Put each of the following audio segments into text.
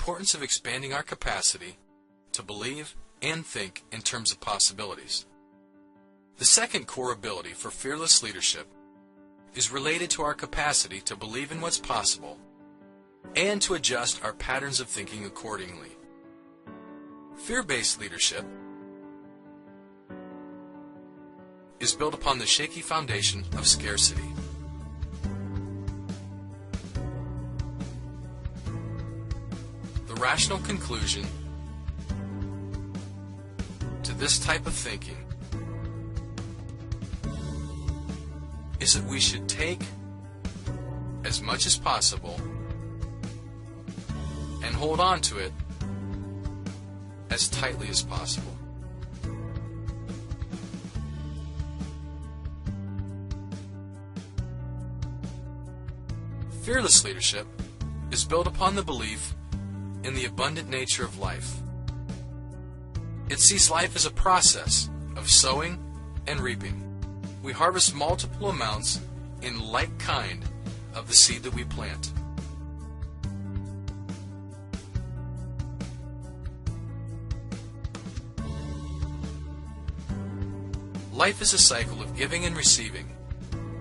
importance of expanding our capacity to believe and think in terms of possibilities. The second core ability for fearless leadership is related to our capacity to believe in what's possible and to adjust our patterns of thinking accordingly. Fear-based leadership is built upon the shaky foundation of scarcity. The rational conclusion to this type of thinking is that we should take as much as possible and hold on to it as tightly as possible. Fearless leadership is built upon the belief in the abundant nature of life. It sees life as a process of sowing and reaping. We harvest multiple amounts in like kind of the seed that we plant. Life is a cycle of giving and receiving.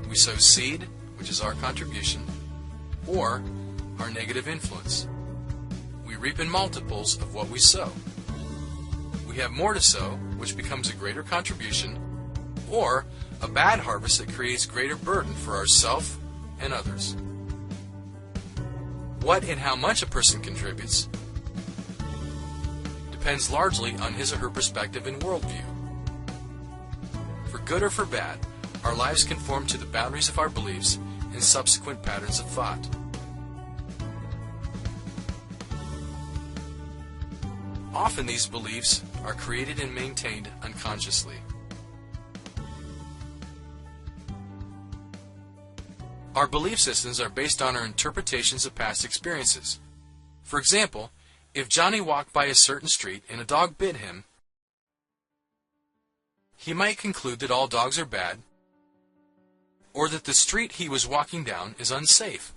We sow seed, which is our contribution, or our negative influence. We reap in multiples of what we sow. We have more to sow, which becomes a greater contribution, or a bad harvest that creates greater burden for ourselves and others. What and how much a person contributes depends largely on his or her perspective and worldview. For good or for bad, our lives conform to the boundaries of our beliefs and subsequent patterns of thought. Often these beliefs are created and maintained unconsciously. Our belief systems are based on our interpretations of past experiences. For example, if Johnny walked by a certain street and a dog bit him, he might conclude that all dogs are bad, or that the street he was walking down is unsafe.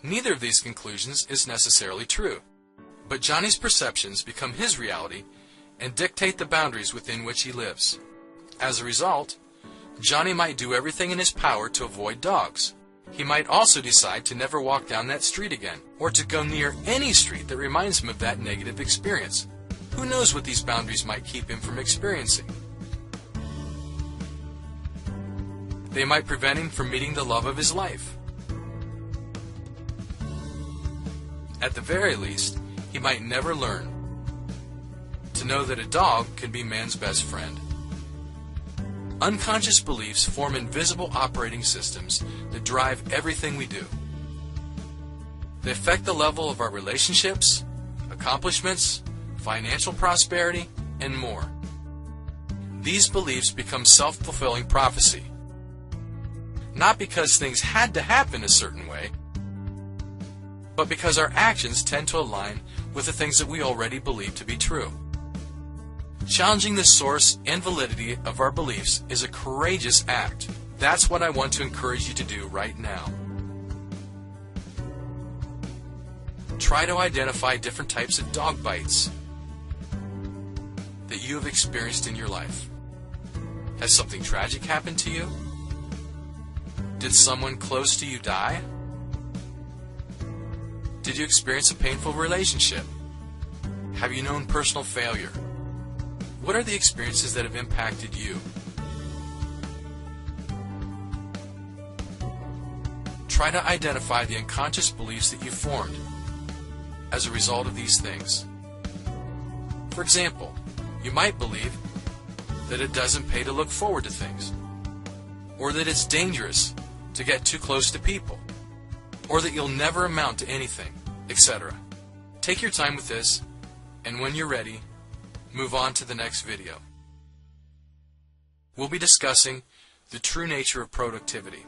Neither of these conclusions is necessarily true, but Johnny's perceptions become his reality and dictate the boundaries within which he lives. As a result, Johnny might do everything in his power to avoid dogs. He might also decide to never walk down that street again, or to go near any street that reminds him of that negative experience. Who knows what these boundaries might keep him from experiencing? They might prevent him from meeting the love of his life. At the very least, he might never learn to know that a dog can be man's best friend. Unconscious beliefs form invisible operating systems that drive everything we do. They affect the level of our relationships, accomplishments, financial prosperity, and more. These beliefs become self-fulfilling prophecy, not because things had to happen a certain way, but because our actions tend to align with the things that we already believe to be true. Challenging the source and validity of our beliefs is a courageous act. That's what I want to encourage you to do right now. Try to identify different types of dog bites that you have experienced in your life. Has something tragic happened to you? Did someone close to you die? Did you experience a painful relationship? Have you known personal failure? What are the experiences that have impacted you? Try to identify the unconscious beliefs that you formed as a result of these things. For example, you might believe that it doesn't pay to look forward to things, or that it's dangerous to get too close to people, or that you'll never amount to anything, etc. Take your time with this, and when you're ready, move on to the next video. We'll be discussing the true nature of productivity.